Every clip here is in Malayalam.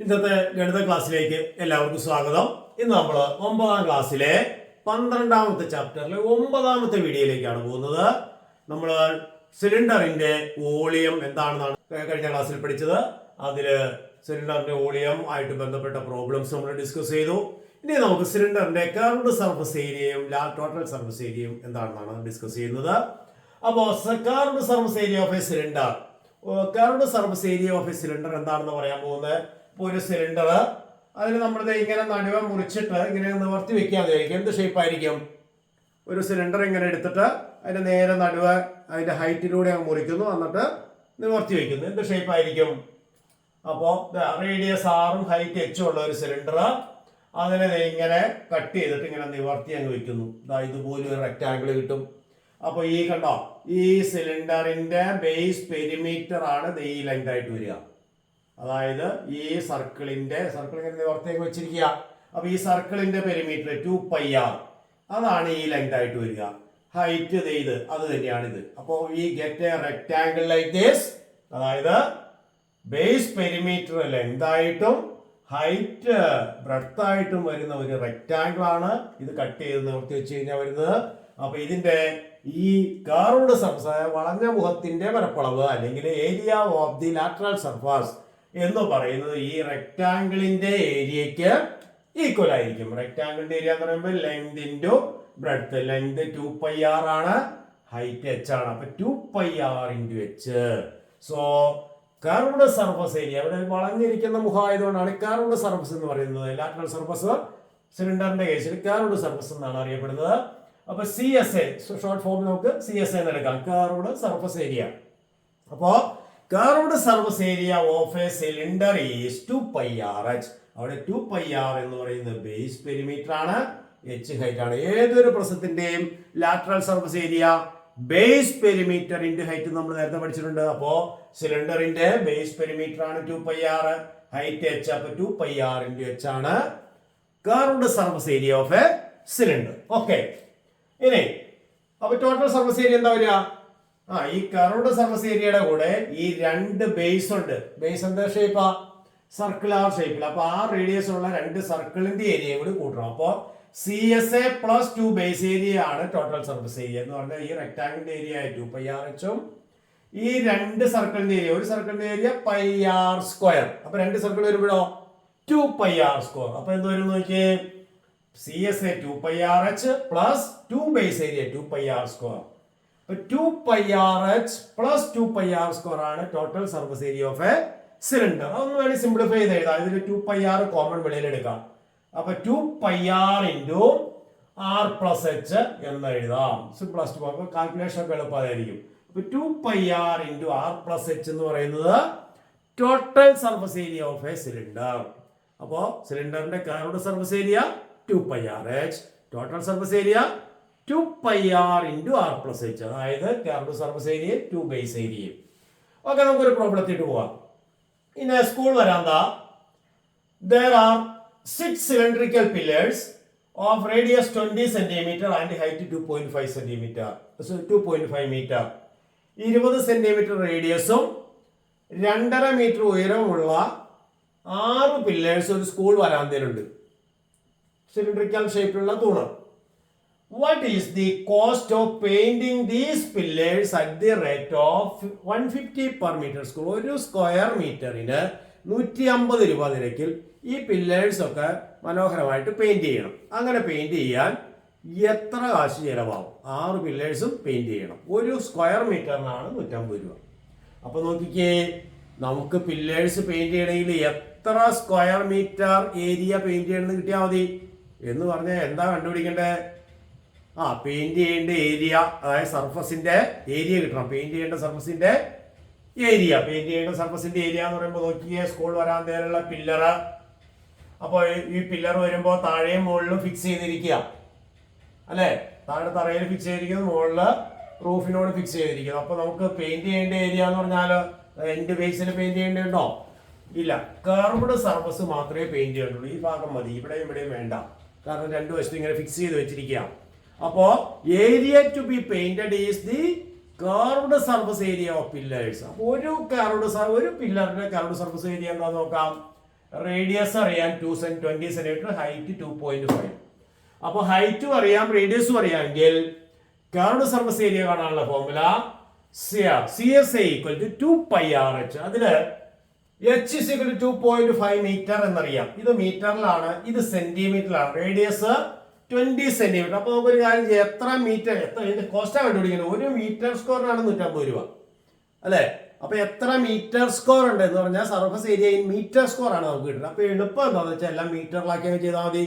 ഇന്നത്തെ ഗണിത ക്ലാസ്സിലേക്ക് എല്ലാവർക്കും സ്വാഗതം. ഇന്ന് നമ്മൾ 9ാം ക്ലാസ്സിലെ 12ാമത്തെ ചാപ്റ്ററിലെ 9ാമത്തെ വീഡിയോയിലേക്കാണ് പോകുന്നത്. നമ്മൾ സിലിണ്ടറിന്റെ വോളിയം എന്താണെന്നാണ് കഴിഞ്ഞ ക്ലാസ്സിൽ പഠിച്ചത്. അതിൽ സിലിണ്ടറിന്റെ വോളിയം ആയിട്ട് ബന്ധപ്പെട്ട പ്രോബ്ലംസ് നമ്മൾ ഡിസ്കസ് ചെയ്തു. ഇനി നമുക്ക് സിലിണ്ടറിന്റെ കർവ്ഡ് സർഫസ് ഏരിയയും ടോട്ടൽ സർഫസ് ഏരിയയും എന്താണെന്നാണ് ഡിസ്കസ് ചെയ്യുന്നത്. അപ്പോൾ curved surface area of a cylinder, curved surface area of a cylinder എന്താണെന്ന് പറയാൻ പോകുന്നത്. ഇപ്പോൾ ഒരു സിലിണ്ടർ, അതിന് നമ്മളിത് ഇങ്ങനെ നടുവ മുറിച്ചിട്ട് ഇങ്ങനെ നിവർത്തി വെക്കാതെ ആയിരിക്കും. എന്ത് ഷേപ്പ് ആയിരിക്കും? ഒരു സിലിണ്ടർ ഇങ്ങനെ എടുത്തിട്ട് അതിന്റെ നേരെ നടുവ അതിന്റെ ഹൈറ്റിലൂടെ അങ്ങ് മുറിക്കുന്നു, എന്നിട്ട് നിവർത്തി വെക്കുന്നു. എന്ത് ഷേപ്പ് ആയിരിക്കും? അപ്പോൾ റേഡിയസ് ആറും ഹൈറ്റ് എച്ചും ഉള്ള ഒരു സിലിണ്ടർ, അതിനെ ഇങ്ങനെ കട്ട് ചെയ്തിട്ട് ഇങ്ങനെ നിവർത്തി അങ്ങ് വെക്കുന്നു. ഇതുപോലെ ഒരു റെക്റ്റാങ്കിൾ കിട്ടും. അപ്പോൾ ഈ കണ്ടോ, ഈ സിലിണ്ടറിന്റെ ബേസ് പെരിമീറ്റർ ആണ് ഈ ലെങ്ത് ആയിട്ട് വരിക. അതായത് ഈ സർക്കിൾ ഇങ്ങനെ നിവർത്തിയൊക്കെ വെച്ചിരിക്കുക. അപ്പൊ ഈ സർക്കിളിന്റെ പെരിമീറ്റർ 2πr, അതാണ് ഈ ലെങ്ത് ആയിട്ട് വരിക. ഹൈറ്റ് ഇത് അത് തന്നെയാണ് ഇത്. അപ്പോൾ ഈ get A rectangle like this, അതായത് ബേസ് പെരിമീറ്റർ ലെങ്ത് ആയിട്ടും ഹൈറ്റ് ബ്രെഡ്ത്ത് ആയിട്ടും വരുന്ന ഒരു റെക്ടാങ്കിൾ ആണ്. ഇത് കട്ട് ചെയ്ത് നിവർത്തി വെച്ച് കഴിഞ്ഞാൽ വരുന്നത്. അപ്പൊ ഇതിന്റെ ഈ കർവ്ഡ് സർഫസ്, വളഞ്ഞ മുഖത്തിന്റെ പരപ്പളവ് അല്ലെങ്കിൽ area of the lateral surface എന്ന് പറയുന്നത് ഈ റെക്ടാങ്കിളിന്റെ ഏരിയക്ക് ഈക്വൽ ആയിരിക്കും. റെക്ടാങ്കിളിന്റെ ഏരിയ എന്ന് പറയുമ്പോൾ length into breadth. Length 2πr ആണ്, ഹൈറ്റ് h ആണ്. അപ്പൊ 2πr into h. So curved surface area, ഇവിടെ വളഞ്ഞിരിക്കുന്ന മുഖമായതുകൊണ്ടാണ് കർവ്ഡ് സർഫസ് എന്ന് പറയുന്നത്. ലാറ്ററൽ സർഫസ് സിലിണ്ടറിന്റെ കേസിൽ കർവ്ഡ് സർഫസ് എന്നാണ് അറിയപ്പെടുന്നത്. അപ്പൊ CSA ഷോർട്ട് ഫോം നമുക്ക് CSA എന്ന് എടുക്കാം, കർവ്ഡ് സർഫസ് ഏരിയ. അപ്പോ curved surface area of a cylinder is 2πrh. അവിടെ 2πr എന്ന് പറയുന്നത് ബേസ് പെരിമീറ്റർ ആണ്, h ഹൈറ്റ് ആണ്. ഏതൊരു പ്രശ്നത്തിന്റെയും lateral surface area base perimeter into height നമ്മൾ നേരത്തെ പഠിച്ചിട്ടുണ്ട്. അപ്പോ സിലിണ്ടറിന്റെ ബേസ് പെരിമീറ്റർ ആണ് 2πr, ഹൈറ്റ് h. അപ്പൊ 2πr ഇൻറ്റു h ആണ് curved surface area of a cylinder. Okay, ഇനി അപ്പൊ ടോട്ടൽ സർഫസ് ഏരിയ എന്താ വരിക? ഈ കർവ്ഡ് സർഫസ് ഏരിയയുടെ കൂടെ ഈ രണ്ട് ബേസ് ഉണ്ട്. ബേസ് എന്താ ഷേപ്പാ? സർക്കുലർ ഷേപ്പിൽ. അപ്പൊ ആ റേഡിയസ് ഉള്ള രണ്ട് സർക്കിളിന്റെ ഏരിയ കൂടി കൂട്ടണം. അപ്പോ CSA പ്ലസ് 2 ബേസ് ഏരിയ ആണ് ടോട്ടൽ സർഫസ് ഏരിയ എന്ന് പറഞ്ഞാൽ ഈ റെക്ടാങ്കിളിന്റെ ഏരിയ 2πrh ഉം ഈ രണ്ട് സർക്കിളിന്റെ ഏരിയ, ഒരു സർക്കിളിന്റെ ഏരിയ πr². അപ്പൊ രണ്ട് സർക്കിൾ വരുമ്പോഴോ 2πr². അപ്പൊ എന്ത് വരും നോക്കിയേ, CSA 2πrh plus 2 base area 2πr². 2πrh plus 2πr² ആണ് total surface area of a cylinder. അതൊന്ന് വേണമെങ്കിൽ സിംപ്ലിഫൈ ചെയ്ത് എഴുതാം. ഇതിൽ 2πr കോമൺ വെളിയിൽ എടുക്കാം. അപ്പൊ 2πr ഇൻറ്റു r+h എന്ന് എഴുതാം. സിംപ്ലസ്റ്റ് പോകുമ്പോൾ കാൽക്കുലേഷൻ ഒക്കെ എളുപ്പമായിരിക്കും. അപ്പൊ 2πr ഇൻറ്റു r+h എന്ന് പറയുന്നത് total surface area of a cylinder. അപ്പോ സിലിണ്ടറിന്റെ curved surface area 2πrh, total surface area 2πr into r+h, അതായത് curved surface area 2 base area. Okay, നമുക്കൊരു പ്രോബ്ലത്തിട്ട് പോവാം. ഇനി school വരാന്താ. There are 6 cylindrical pillars of radius 20 cm and height 2.5 cm. 2.5 meter. 20 cm റേഡിയസും 2.5 metre ഉയരമുള്ള 6 പില്ലേഴ്സ് ഒരു സ്കൂൾ വരാന്തയിലുണ്ട്. സിലിണ്ടറിക്കൽ ഷേപ്പിലുള്ള തൂണ്. What is the cost of painting these pillars at the rate of 150 per meter square? ഒരു സ്ക്വയർ മീറ്ററിന് 150 രൂപ നിരക്കിൽ ഈ പില്ലേഴ്സ് ഒക്കെ മനോഹരമായിട്ട് പെയിന്റ് ചെയ്യണം. അങ്ങനെ പെയിന്റ് ചെയ്യാൻ എത്ര കാശ് ചിലവാകും? 6 പില്ലേഴ്സും പെയിന്റ് ചെയ്യണം. ഒരു സ്ക്വയർ മീറ്ററിനാണ് 150 രൂപ. അപ്പൊ നോക്കിക്കേ, നമുക്ക് പില്ലേഴ്സ് പെയിന്റ് ചെയ്യണമെങ്കിൽ എത്ര സ്ക്വയർ മീറ്റർ ഏരിയ പെയിന്റ് ചെയ്യണമെന്ന് കിട്ടിയാൽ മതി. എന്ന് പറഞ്ഞാൽ എന്താ കണ്ടുപിടിക്കണ്ടേ? പെയിന്റ് ചെയ്യേണ്ട ഏരിയ, അതായത് സർഫസിന്റെ ഏരിയ കിട്ടണം. പെയിന്റ് ചെയ്യേണ്ട സർഫസിന്റെ ഏരിയ, പെയിന്റ് ചെയ്യേണ്ട സർഫസിന്റെ ഏരിയ എന്ന് പറയുമ്പോൾ നോക്കിയേ, സ്കൂൾ വരാന്തയിലുള്ള പില്ലറ്. അപ്പോൾ ഈ പില്ലർ വരുമ്പോൾ താഴെയും മുകളിലും ഫിക്സ് ചെയ്തിരിക്കുക അല്ലെ? താഴെ തറയിൽ ഫിക്സ് ചെയ്തിരിക്കുന്നത്, മുകളില് റൂഫിനോട് ഫിക്സ് ചെയ്തിരിക്കുന്നത്. അപ്പൊ നമുക്ക് പെയിന്റ് ചെയ്യേണ്ട ഏരിയ എന്ന് പറഞ്ഞാൽ എൻഡ് ബേസിൽ പെയിന്റ് ചെയ്യേണ്ടതുണ്ടോ? ഇല്ല. കർവ്ഡ് സർഫസ് മാത്രമേ പെയിന്റ് ചെയ്യേണ്ടുള്ളൂ. ഈ ഭാഗം മതി, ഇവിടെയും ഇവിടെയും വേണ്ട. കാരണം രണ്ടു വശത്തും ഇങ്ങനെ ഫിക്സ് ചെയ്ത് വെച്ചിരിക്കുക. അപ്പോ area to be painted is the curved surface area of pillars. ഒരു പില്ലറിന്റെ കർവ്ഡ് സർഫസ് ഏരിയ എന്താ നോക്കാം. റേഡിയസ് അറിയാൻ 20 സെന്റിമീറ്റർ, ഹൈറ്റ് 2.5. അപ്പൊ ഹൈറ്റും അറിയാം റേഡിയസും അറിയാമെങ്കിൽ കർവ്ഡ് സർഫസ് ഏരിയ കാണാനുള്ള ഫോർമുല CSA = 2πRH. അതില് h = 2.5 മീറ്റർ എന്നറിയാം. ഇത് മീറ്ററിലാണ്, ഇത് സെന്റിമീറ്ററിലാണ്. Radius 20 centimetre. അപ്പൊ നമുക്കൊരു കാര്യം ചെയ്യാം, എത്ര മീറ്റർ, ഇതിന്റെ കോസ്റ്റ് കണ്ടുപിടിക്കുന്നത്. 1 മീറ്റർ സ്ക്വയറിനാണ് 150 രൂപ അല്ലെ. അപ്പൊ എത്ര മീറ്റർ സ്ക്വയർ ഉണ്ട് എന്ന് പറഞ്ഞാൽ surface area in metre square ആണ് നമുക്ക് കിട്ടുന്നത്. അപ്പൊ എളുപ്പം എന്താണെന്ന് വെച്ചാൽ എല്ലാം മീറ്ററിലാക്കി ചെയ്താൽ മതി.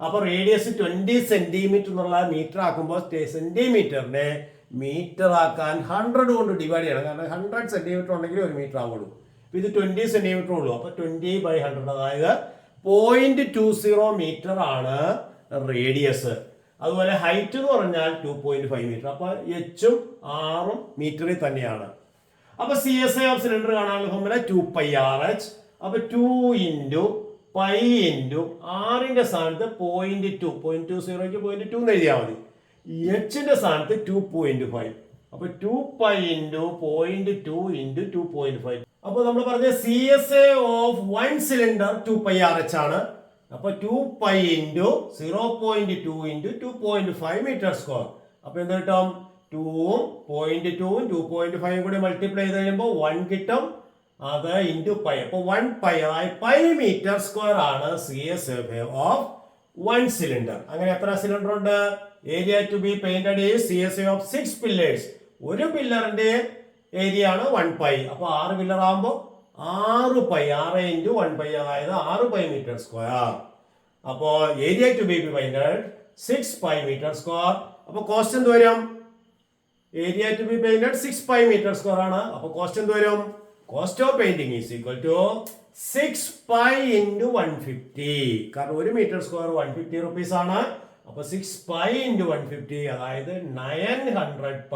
അപ്പൊ റേഡിയസ് 20 സെന്റിമീറ്റർ എന്നുള്ള മീറ്റർ ആക്കുമ്പോൾ സെന്റിമീറ്ററിനെ മീറ്റർ ആക്കാൻ 100 കൊണ്ട് ഡിവൈഡ് ചെയ്യണം. കാരണം 100 സെന്റിമീറ്റർ ഉണ്ടെങ്കിൽ 1 മീറ്റർ ആവുള്ളൂ. ഇത് 20 സെന്റിമീറ്റർ ഉള്ളൂ. അപ്പൊ 20/100, അതായത് 0.20 മീറ്റർ ആണ് റേഡിയസ്. അതുപോലെ ഹൈറ്റ് എന്ന് പറഞ്ഞാൽ 2.5 മീറ്റർ. അപ്പൊ എച്ചും ആറും മീറ്ററിൽ തന്നെയാണ്. അപ്പൊ CSA ഓഫ് സിലിണ്ടർ കാണാനുള്ള ഫോർമുല 2πRH. അപ്പൊ 2 × π × ആറിന്റെ സ്ഥാനത്ത് 0.2, 0.20 0.2 എന്ന് എഴുതിയാൽ മതി. എച്ചിന്റെ സ്ഥാനത്ത് 2.5. അപ്പൊ 2π × 0.2 × 2.5. അപ്പൊ നമ്മൾ പറഞ്ഞ CSA ഓഫ് 1 സിലിണ്ടർ 2πRH ആണ്. അപ്പൊ 2π × 0.2 × 2.5 മീറ്റർ സ്ക്വയർ. അപ്പൊ എന്ത് കിട്ടും? 2ഉം 0.2ഉം 2.5 കൂടി മൾട്ടിപ്ലൈ ചെയ്ത് കഴിയുമ്പോൾ 1 കിട്ടും. അത് ഇൻറ്റു പൈ. അപ്പൊ 1π, അതായത് പൈ മീറ്റർ സ്ക്വയർ ആണ് CSA ഓഫ് 1 സിലിണ്ടർ. അങ്ങനെ എത്ര സിലിണ്ടർ ഉണ്ട്? Area to be painted is CSA of 6 pillars. ഒരു പില്ലറിന്റെ ഏരിയ ആണ് 1π. അപ്പൊ 6 പില്ലർ ആകുമ്പോൾ 6π, 6 × 1π, അതായത് 6π മീറ്റർ സ്ക്വയർ. അപ്പോ area to be painted 6π metre square. അപ്പൊ കോസ്റ്റ് എന്ത് വരും? Area to be painted 6π metre square ആണ്. അപ്പൊ കോസ്റ്റ് എന്ത് വരും? Cost of painting is equal to 6π × 150. കാരണം 1 മീറ്റർ സ്ക്വയർ 150 റുപ്പീസ് ആണ്. അപ്പൊ 6π × 150, അതായത് 900π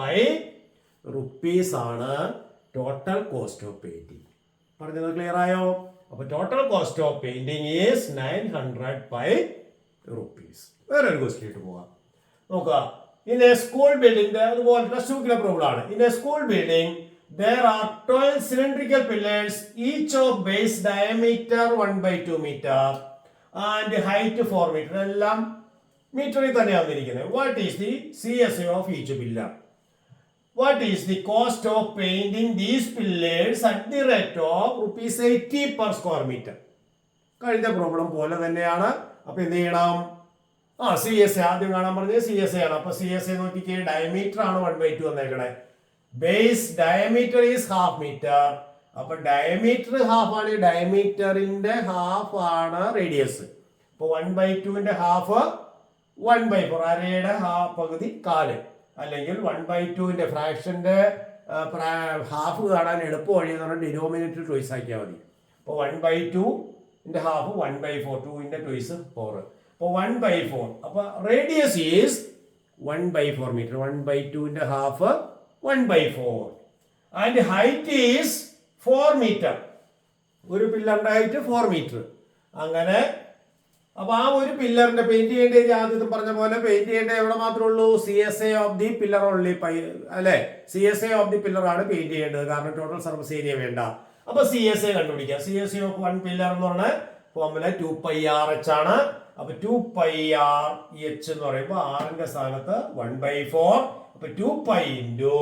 റുപ്പീസ് ആണ് ടോട്ടൽ കോസ്റ്റ് ഓഫ് പെയിന്റിംഗ്. പറഞ്ഞത് ക്ലിയർ ആയോ? അപ്പൊ total cost of painting is 900π rupees. വേറെ ഒരു ക്വസ്റ്റ്യൻ ഇട്ട് പോവാം. നോക്കുക, ഇൻ എ സ്കൂൾ ബിൽഡിംഗ്, അതുപോലെ ടെക്സ്റ്റ് ബുക്കിലെ പ്രോബ്ലം ആണ്. In a school building there are 12 cylindrical pillars, each of base diameter 1/2 meter and height 4 meter. എല്ലാം മീറ്ററിൽ തന്നെയാണ് ഇരിക്കുന്നത്. What is the CSA of each pillar? What is the cost of painting these pillars at the rate of ₹80 per square meter? കഴിഞ്ഞ പ്രോബ്ലം പോലെ തന്നെയാണ്. അപ്പൊ എന്ത് ചെയ്യണം? CSA ആദ്യം കാണാൻ പറഞ്ഞത് CSA ആണ്. അപ്പൊ CSA നോക്കിക്കേ, ഡയമീറ്റർ ആണ് 1/2 വന്നേക്കണേ. Base diameter is half metre. അപ്പൊ ഡയമീറ്റർ ഹാഫ് ആണ്, ഡയമീറ്ററിന്റെ ഹാഫ് ആണ് റേഡിയസ്. അപ്പൊ 1/2ന്റെ ഹാഫ് 1/4, അരയുടെ പകുതി കാല്, അല്ലെങ്കിൽ 1/2ന്റെ ഫ്രാക്ഷന്റെ ഹാഫ് കാണാൻ എളുപ്പ വഴി എന്ന് പറഞ്ഞാൽ ഡിനോമിനേറ്റർ ചോയ്സ് ആക്കിയാൽ മതി. അപ്പൊ 1/2ന്റെ ഹാഫ് 1/4, 2ന്റെ ചോയ്സ് 4. അപ്പൊ 1/4. അപ്പൊ റേഡിയസ് ഈസ് 1/4 മീറ്റർ. 1/2ന്റെ half 1/4 and height is 4 meter. ഒരു പില്ലറിന്റെ ഹൈറ്റ് 4 മീറ്റർ. അങ്ങനെ അപ്പൊ ആ ഒരു പില്ലറിന്റെ പെയിന്റ് ചെയ്യേണ്ടത് ആദ്യത്തെ പറഞ്ഞ പോലെ പെയിന്റ് ചെയ്യേണ്ടത് എവിടെ മാത്രമേ ഉള്ളൂ? CSA of the pillar only, അല്ലെ? CSA ഓഫ് ദി പില്ലർ ആണ് പെയിന്റ് ചെയ്യേണ്ടത്, കാരണം ടോട്ടൽ സർഫസ് ഏരിയ വേണ്ട. അപ്പൊ CSA കണ്ടുപിടിക്കാം. CSA ഓഫ് 1 പില്ലർ എന്ന് പറഞ്ഞ ഫോർമുല 2πRH ആണ്. അപ്പൊ 2πRH എന്ന് പറയുമ്പോൾ ആറിന്റെ സ്ഥാനത്ത് 1/4. അപ്പൊ 2π ×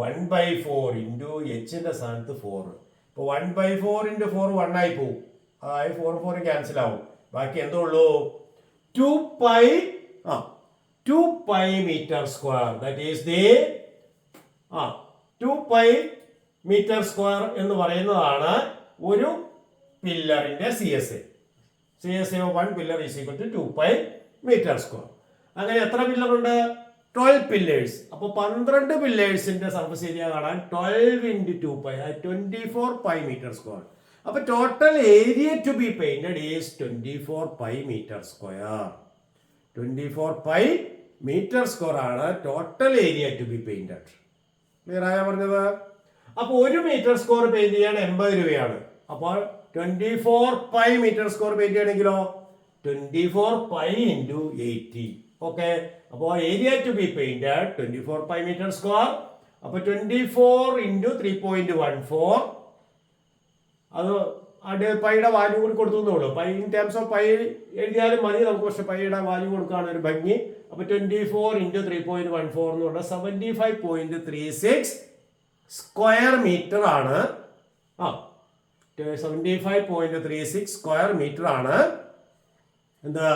1/4 × എച്ചിന്റെ സ്ഥാനത്ത് 4. ഇപ്പൊ 1/4 × 4 1 ആയി പോകും. അതായത് 4 4 ക്യാൻസൽ ആവും. ബാക്കി എന്തോ ഉള്ളൂ? 2π metre square. That is the 2π metre square എന്ന് പറയുന്നതാണ് ഒരു പില്ലറിന്റെ CSA. CSA of 1 pillar is equal to 2π metre square. അങ്ങനെ എത്ര പില്ലർ ഉണ്ട്? 12 പില്ലേഴ്സ്. അപ്പൊ 12 പില്ലേഴ്സിന്റെ സർഫസ് ഏരിയ കാണാൻ 12 × 2π, 24π മീറ്റർ സ്ക്വയർ. അപ്പൊ total area to be painted is 24π metre square. 24π metre square ആണ് total area to be painted. Clear ആയ പറഞ്ഞത്? അപ്പൊ 1 മീറ്റർ സ്ക്വയർ പെയിന്റ് ചെയ്യാൻ 80 രൂപയാണ്. അപ്പോൾ 24π മീറ്റർ സ്ക്വയർ പെയിന്റ് ചെയ്യണമെങ്കിലോ 24π × 80. ഓക്കെ. അപ്പോൾ area to be painted 24π metre square. അപ്പൊ 24 × 3.14, അത് പൈയുടെ വാല്യൂ കൂടി കൊടുത്തു എന്നേ ഉള്ളൂ. Pi in terms of pi എഴുതിയാലും മതി നമുക്ക്, പക്ഷെ പൈയുടെ വാല്യൂ കൊടുക്കുകയാണ് ഒരു ഭംഗി. അപ്പൊ 24 × 3.14 എന്ന് പറഞ്ഞാൽ 75.36 സ്ക്വയർ മീറ്റർ ആണ്. 75.36 സ്ക്വയർ മീറ്റർ ആണ് എന്താ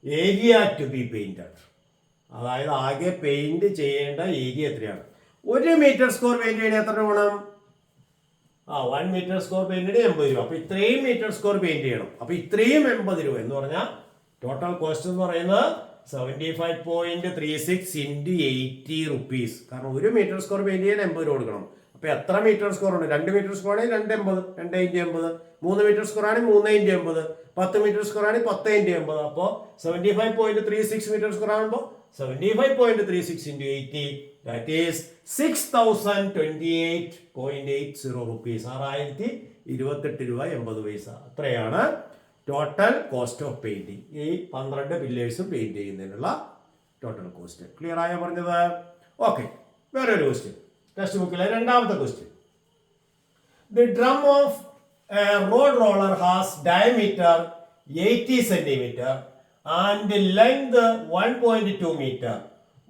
ഏരിയ ടു ബി പെയിന്റഡ്. അതായത് ആകെ പെയിന്റ് ചെയ്യേണ്ട ഏരിയ എത്രയാണ്? 1 മീറ്റർ സ്ക്വയർ പെയിന്റ് ചെയ്യണേ എത്ര വേണം? 1 മീറ്റർ സ്ക്വയർ പെയിന്റിന് 80 രൂപ. അപ്പൊ ഇത്രയും മീറ്റർ സ്ക്വയർ പെയിന്റ് ചെയ്യണം. അപ്പൊ ഇത്രയും 80 രൂപ എന്ന് പറഞ്ഞാൽ ടോട്ടൽ കോസ്റ്റ് എന്ന് പറയുന്നത് 75.36 × 80 റുപ്പീസ്. കാരണം 1 മീറ്റർ സ്ക്വയർ പെയിന്റ് ചെയ്യാൻ 80 രൂപ കൊടുക്കണം. അപ്പൊ എത്ര മീറ്റർ സ്ക്വയർ ഉണ്ട്? 2 മീറ്റർ സ്ക്വയർ ആണെങ്കിൽ 280, 2 × 80. 3 മീറ്റർ സ്ക്വയർ ആണെങ്കിൽ 3 × 80. 10 മീറ്റർ സ്ക്വയർ ആണെങ്കിൽ 10 × 80. അപ്പോൾ 75.36 മീറ്റർ സ്ക്വയർ ആകുമ്പോൾ 75.36 × 80, that is 6028.80 rupees. 6028 രൂപ 80 പൈസ. അത്രയാണ് ടോട്ടൽ കോസ്റ്റ് ഓഫ് പെയിന്റിങ്. ഈ 12 പില്ലേഴ്സും പെയിന്റ് ചെയ്യുന്നതിനുള്ള ടോട്ടൽ കോസ്റ്റ്. ക്ലിയർ ആയോ പറഞ്ഞത്? ഓക്കെ, വേറൊരു ക്വസ്റ്റ്യൻ, ടെക്സ്റ്റ് ബുക്കിലെ രണ്ടാമത്തെ question. The drum of A road roller has diameter 80 centimeter and length 1.2 meter.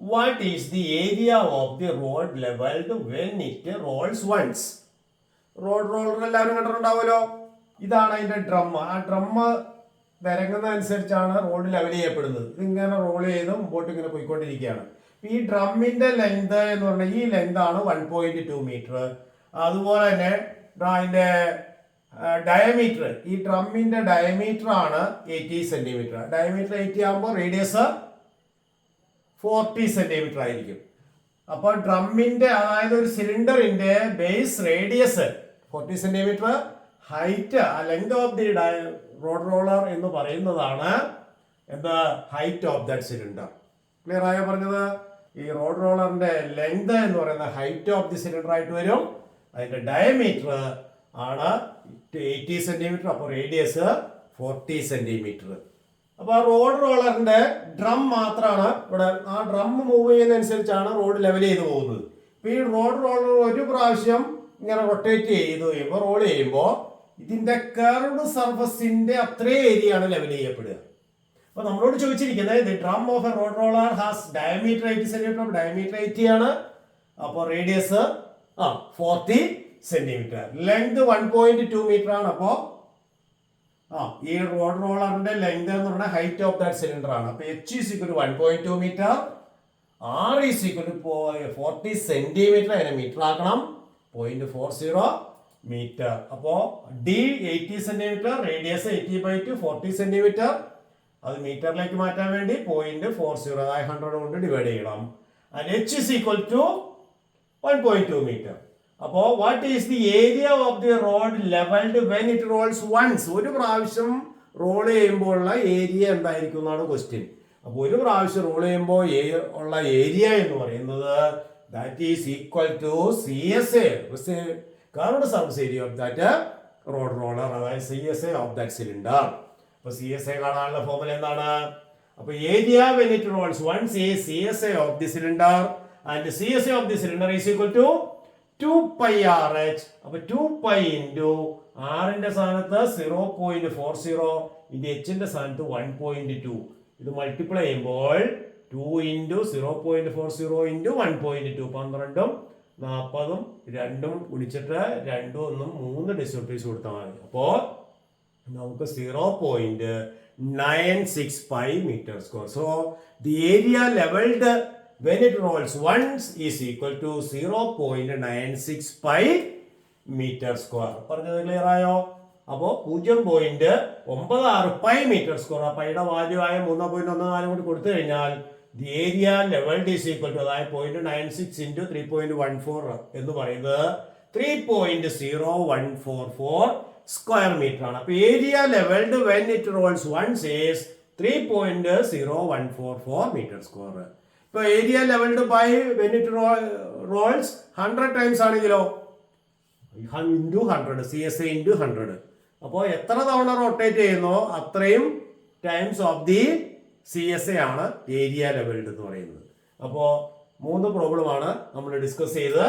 What is the area of the road leveled when it rolls once? Road roller എല്ലാവരും കണ്ടിട്ടുണ്ടാവുമല്ലോ. ഇതാണ് അതിന്റെ ഡ്രം. ആ ഡ്രം നിരങ്ങുന്ന അനുസരിച്ചാണ് റോഡ് ലെവൽ ചെയ്യപ്പെടുന്നത്. ഇതിങ്ങനെ റോൾ ചെയ്ത് മുമ്പോട്ട് ഇങ്ങനെ പോയിക്കൊണ്ടിരിക്കുകയാണ്. ഈ ഡ്രമ്മിന്റെ ലെങ്ത് എന്ന് പറഞ്ഞാൽ ഈ ലെങ്ത് ആണ് 1.2 മീറ്റർ. അതുപോലെ തന്നെ അതിന്റെ ഡയമീറ്റർ, ഈ ഡ്രമ്മിന്റെ ഡയമീറ്റർ ആണ് 80 സെന്റിമീറ്റർ. ഡയമീറ്റർ 80 ആകുമ്പോൾ റേഡിയസ് 40 സെന്റിമീറ്റർ ആയിരിക്കും. അപ്പൊ ഡ്രമ്മിന്റെ അതായത് ഒരു സിലിണ്ടറിന്റെ base radius 40 centimetre, height length of the road roller എന്ന് പറയുന്നതാണ് എന്താ height of that cylinder. Clear ആയോ പറഞ്ഞത്? ഈ റോഡ് റോളറിന്റെ ലെങ്ത് എന്ന് പറയുന്നത് ഹൈറ്റ് ഓഫ് ദി സിലിണ്ടർ ആയിട്ട് വരും. അതിന്റെ ഡയമീറ്റർ ആണ് 80 സെന്റിമീറ്റർ. അപ്പോൾ റേഡിയസ് 40 സെന്റിമീറ്റർ. അപ്പൊ ആ റോഡ് റോളറിന്റെ ഡ്രം മാത്രമാണ് ഇവിടെ. ആ ഡ്രം മൂവ് ചെയ്യുന്നതനുസരിച്ചാണ് റോഡ് ലെവൽ ചെയ്ത് പോകുന്നത്. ഇപ്പൊ ഈ റോഡ് റോളർ ഒരു പ്രാവശ്യം ഇങ്ങനെ റൊട്ടേറ്റ് ചെയ്ത് കഴിയുമ്പോൾ റോൾ ചെയ്യുമ്പോൾ ഇതിന്റെ കർവ്ഡ് സർഫസിന്റെ അത്രയും ഏരിയ ആണ് ലെവൽ ചെയ്യപ്പെടുക. അപ്പൊ നമ്മളോട് ചോദിച്ചിരിക്കുന്നത് the drum of A road roller has diameter 80 centimetre. Diameter 80 ആണ്. അപ്പോൾ റേഡിയസ് 40 സെന്റിമീറ്റർ. ലെങ്ത് 1.2 മീറ്റർ ആണ്. അപ്പോ ഈ റോഡ് റോളറിന്റെ ലെങ്ത് എന്ന് പറഞ്ഞാൽ ഹൈറ്റ് ഓഫ് ദാറ്റ് സിലിണ്ടർ ആണ്. അപ്പൊ h = 1.2 മീറ്റർ, r = 40 സെന്റിമീറ്റർ. അതിനെ മീറ്റർ ആക്കണം. 0.40 മീറ്റർ. അപ്പോ d 80 സെന്റിമീറ്റർ, റേഡിയസ് 80/2 40 സെന്റിമീറ്റർ. അത് മീറ്ററിലേക്ക് മാറ്റാൻ വേണ്ടി 0.40 അതായത് 100 കൊണ്ട് ഡിവൈഡ് ചെയ്യണം. and h = 1.2 metre. അപ്പോ what is the area of the road levelled when it rolls once? ഒരു പ്രാവശ്യം റോൾ ചെയ്യുമ്പോഴുള്ള ഏരിയ എന്തായിരിക്കും എന്നാണ് ക്വസ്റ്റ്യൻ. അപ്പൊ ഒരു പ്രാവശ്യം റോൾ ചെയ്യുമ്പോൾ ഉള്ള ഏരിയ എന്ന് പറയുന്നത് that is equal to CSA, curved surface area of that road roller, അതായത് CSA ഓഫ് ദാറ്റ് സിലിണ്ടർ. അപ്പൊ CSA കാണാനുള്ള ഫോർമുല എന്താണ്? അപ്പൊ area when it rolls once is CSA of the cylinder and CSA of the cylinder is equal to 2πRH. അപ്പൊ 2π ഇൻറ്റു ആറിന്റെ സ്ഥാനത്ത് 0.40 ഇൻറ്റു എച്ചിന്റെ സ്ഥാനത്ത് 1.2. ഇത് മൾട്ടിപ്ലൈ ചെയ്യുമ്പോൾ 2 ഇൻറ്റു 0.40 ഇൻറ്റു 1.2 12ഉം 40ഉം 2ഉം ഗുണിച്ചിട്ട് 2 1 3 ഡെസിമൽ പ്ലേസ് കൊടുത്താൽ മതി. അപ്പോ നമുക്ക് 0.965 metre square. So the area levelled when it rolls once is equal to 0.965 meter square. പറഞ്ഞത് ക്ലിയർ ആയോ? അപ്പോ 0.96 പൈ മീറ്റർ സ്ക്വയർ. ആ പൈയുടെ വാല്യൂ ആയ 3.14 കൂടി കൊടുത്തു കഴിഞ്ഞാൽ the area levelled is equal to അതായത് 0.96 ഇൻറ്റു 3.14 എന്ന് പറയുന്നത് 3.0144 സ്ക്വയർ മീറ്റർ ആണ്. അപ്പൊ area levelled when it rolls once is 3.0144 metre square. ഇപ്പൊ area levelled by when it rolls 100 times ആണെങ്കിലോ ഇൻറ്റു 100 CSA ഇൻറ്റു 100. അപ്പോൾ എത്ര തവണ റൊട്ടേറ്റ് ചെയ്യുന്നോ അത്രയും ടൈംസ് ഓഫ് ദി CSA ആണ് ഏരിയ ലെവൽഡ് എന്ന് പറയുന്നത്. അപ്പോൾ 3 പ്രോബ്ലമാണ് നമ്മൾ ഡിസ്കസ് ചെയ്തത്.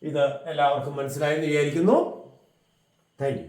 ഇത് എല്ലാവർക്കും മനസ്സിലായെന്ന് വിചാരിക്കുന്നു. Thank you.